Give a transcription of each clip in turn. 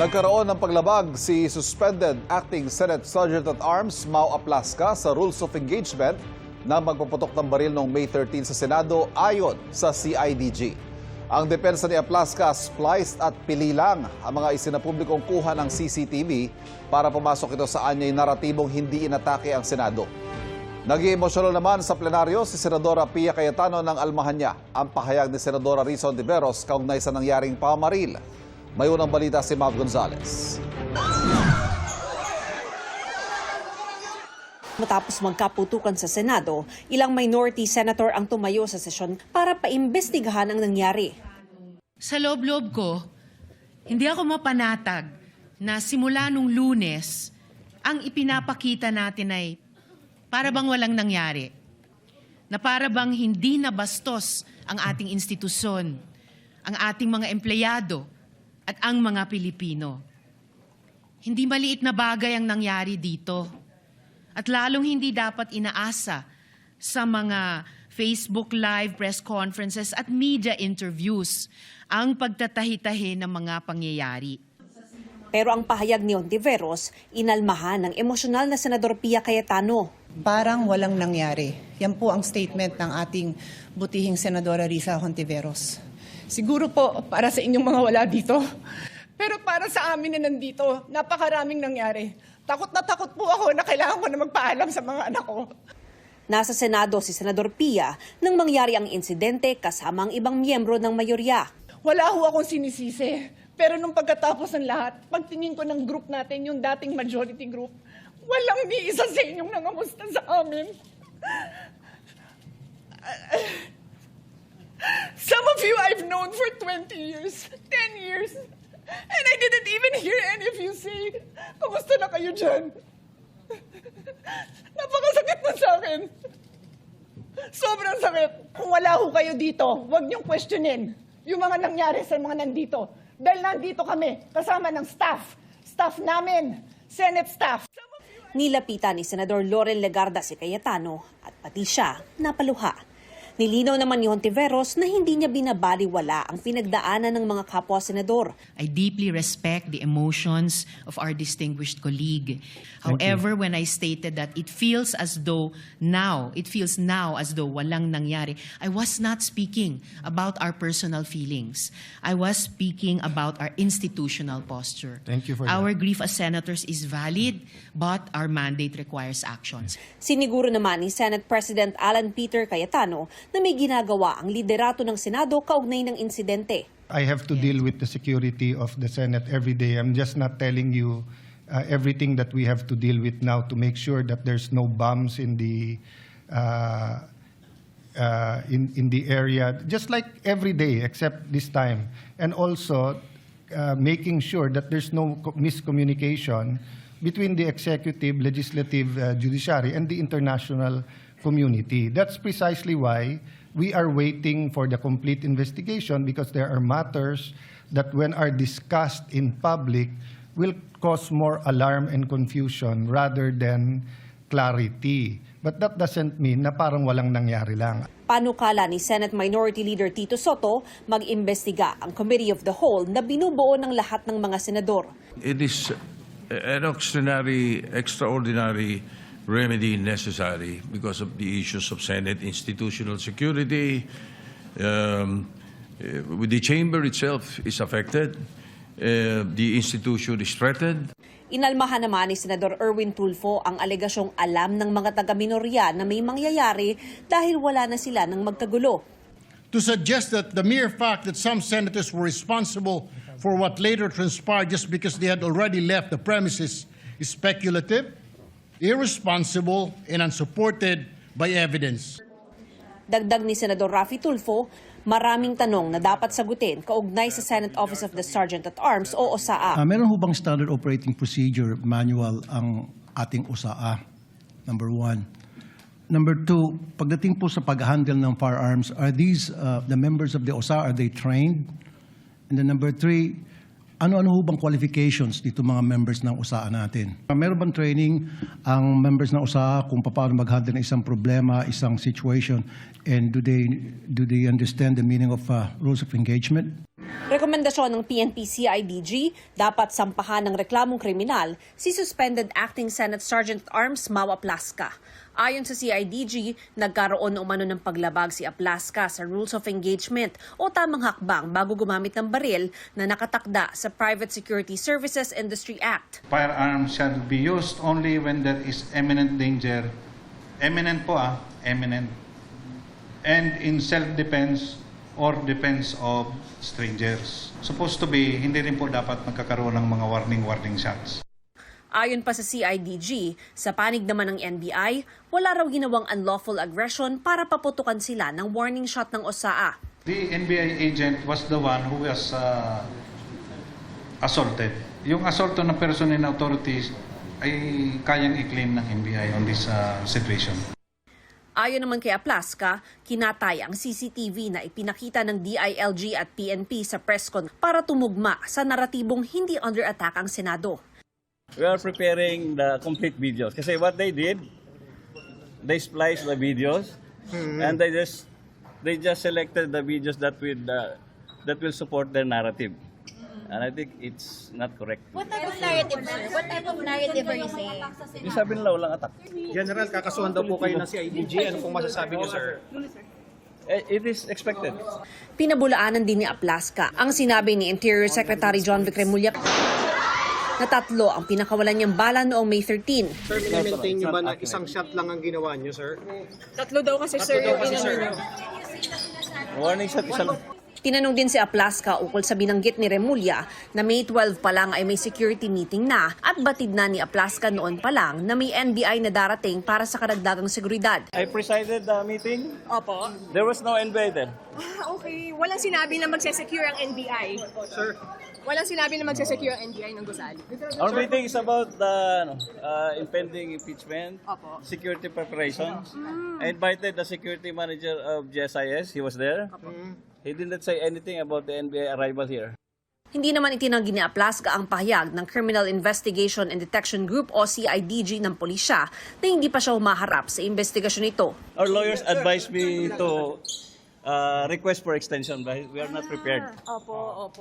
Nagkaroon ng paglabag si suspended Acting Senate Sergeant-at-Arms Mau Aplasca sa Rules of Engagement na magpaputok ng baril noong May 13 sa Senado ayon sa CIDG. Ang depensa ni Aplasca, spliced at pili lang ang mga isinapublikong kuha ng CCTV para pumasok ito sa anyay naratibong hindi inatake ang Senado. Naging emosyonal naman sa plenaryo si Senadora Pia Cayetano ng Almahanya ang pahayag ni Senadora Risa Hontiveros kaugnay sa nangyaring pamamaril. May unang balita si Mav Gonzales. Matapos magkaputukan sa Senado, ilang minority senator ang tumayo sa sesyon para paimbestigahan ang nangyari. Sa loob-loob ko, hindi ako mapanatag na simula nung Lunes, ang ipinapakita natin ay para bang walang nangyari. Na para bang hindi nabastos ang ating institusyon, ang ating mga empleyado at ang mga Pilipino. Hindi maliit na bagay ang nangyari dito. At lalong hindi dapat inaasa sa mga Facebook Live, press conferences at media interviews ang pagtatahi-tahi ng mga pangyayari. Pero ang pahayag ni Hontiveros, inalmahan ng emosyonal na Senador Pia Cayetano. Parang walang nangyari. Yan po ang statement ng ating butihing Senadora Risa Hontiveros. Siguro po para sa inyong mga wala dito. Pero para sa amin na nandito, napakaraming nangyari. Takot na takot po ako na kailangan ko na magpaalam sa mga anak ko. Nasa Senado si Senador Pia nang mangyari ang insidente kasama ang ibang miyembro ng mayorya. Wala ho akong sinisisi. Pero nung pagkatapos ng lahat, pagtingin ko ng group natin, yung dating majority group, walang ni isa sa inyong nangamusta sa amin. Some of you I've known for 20 years, 10 years, and I didn't even hear any of you say, "Kamusta na kayo dyan?" Napakasakit na sa akin. Sobrang sakit. Kung wala ho kayo dito, huwag niyong questionin yung mga nangyari sa mga nandito. Dahil nandito kami, kasama ng staff namin, Senate staff. Nilapitan ni Senador Loren Legarda si Cayetano at pati siya napaluha. Nilinaw naman ni Hontiveros na hindi niya binabaliwala ang pinagdaanan ng mga kapwa-senador. I deeply respect the emotions of our distinguished colleague. However, when I stated that it feels now as though walang nangyari, I was not speaking about our personal feelings. I was speaking about our institutional posture. Thank you for Our that. grief as senators is valid, but our mandate requires actions. Siniguro naman ni Senate President Alan Peter Cayetano na may ginagawa ang liderato ng Senado kaugnay ng insidente. I have to deal with the security of the Senate every day. I'm just not telling you everything that we have to deal with now to make sure that there's no bombs in the in the area, just like every day except this time. And also making sure that there's no miscommunication between the executive, legislative, judiciary, and the international community. That's precisely why we are waiting for the complete investigation, because there are matters that when are discussed in public will cause more alarm and confusion rather than clarity. But that doesn't mean na parang walang nangyari lang. Panukala ni Senate Minority Leader Tito Soto, mag-imbestiga ang Committee of the Whole na binubuo ng lahat ng mga senador. It is an extraordinary remedy necessary because of the issues of Senate institutional security. The chamber itself is affected. The institution is threatened. Inalmahan naman ni Senador Erwin Tulfo ang alegasyong alam ng mga taga-minorya na may mangyayari dahil wala na sila ng magkagulo. To suggest that the mere fact that some senators were responsible for what later transpired just because they had already left the premises is speculative, irresponsible, and unsupported by evidence. Dagdag ni Senador Raffy Tulfo, maraming tanong na dapat sagutin kaugnay sa Senate Office of the Sergeant-at-Arms o OSAA. Meron ho bang standard operating procedure manual ang ating OSAA? Number one. Number two, pagdating po sa pag-handle ng firearms, are these the members of the OSAA, are they trained? And then number three, ano-ano ho bang qualifications dito mga members ng USAA natin? Meron bang training ang members ng USAA kung paano mag-handle ng isang problema, isang situation, and do they understand the meaning of rules of engagement? Rekomendasyon ng PNP-CIDG, dapat sampahan ng reklamong kriminal si suspended Acting Senate Sergeant at Arms Mau Aplaska. Ayon sa CIDG, nagkaroon umano ng paglabag si Aplaska sa Rules of Engagement o tamang hakbang bago gumamit ng baril na nakatakda sa Private Security Services Industry Act. Firearms shall be used only when there is imminent danger. Imminent po imminent. And in self-defense or defense of strangers. Supposed to be, hindi rin po dapat magkakaroon ng mga warning shots. Ayon pa sa CIDG, sa panig naman ng NBI, wala raw ginawang unlawful aggression para paputukan sila ng warning shot ng OSAA. The NBI agent was the one who was assaulted. Yung assault ng person and authorities ay kayang i-claim ng NBI on this situation. Ayon naman kay Aplaska, kinatay ang CCTV na ipinakita ng DILG at PNP sa presscon para tumugma sa naratibong hindi under attack ang Senado. We are preparing the complete videos. Kasi what they did, they spliced the videos and they just selected the videos that will support their narrative. And I think it's not correct. What type of narrative, sir? What type of narrative are you saying? Yung sabi nila walang attack. General, kakasuhan daw po kayo ng CIDG. Ano pong masasabi niyo, sir? It is expected. Pinabulaanan din ni Aplaska ang sinabi ni Interior Secretary John Vic Remulla na 3 ang pinakawalan niyang bala noong May 13. Sir, pinimaintain niyo ba na isang shot lang ang ginawa niyo, sir? 3 daw kasi, sir. Warning shot, isa lang. Tinanong din si Aplaska ukol sa binanggit ni Remulla na May 12 pa lang ay may security meeting na at batid na ni Aplaska noon pa lang na may NBI na darating para sa karagdagang seguridad. I presided the meeting. Opo. There was no NBI there. Okay. Walang sinabi na magsesecure ang NBI. Sir? Walang sinabi na magsesecure ang NBI ng Gusali. Our meeting is about the impending impeachment, Opo. security preparations. I invited the security manager of GSIS. He was there. He did not say anything about the NBI arrival here. Hindi naman itinanggi ni Aplaska ang pahayag ng Criminal Investigation and Detection Group o CIDG ng pulisya na hindi pa siya humaharap sa investigasyon ito. Our lawyers advised me to request for extension, but we are not prepared. Opo.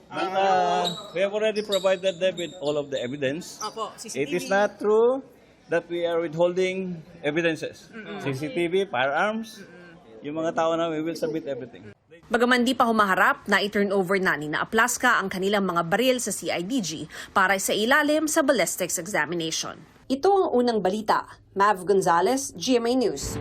But we have already provided them with all of the evidence. Opo. It is not true that we are withholding evidences. CCTV, firearms, yung mga tao na we will submit everything. Bagaman di pa humaharap, na-turn over na ni Aplaska ang kanilang mga baril sa CIDG para sa ilalim sa ballistics examination. Ito ang unang balita. Mav Gonzalez, GMA News.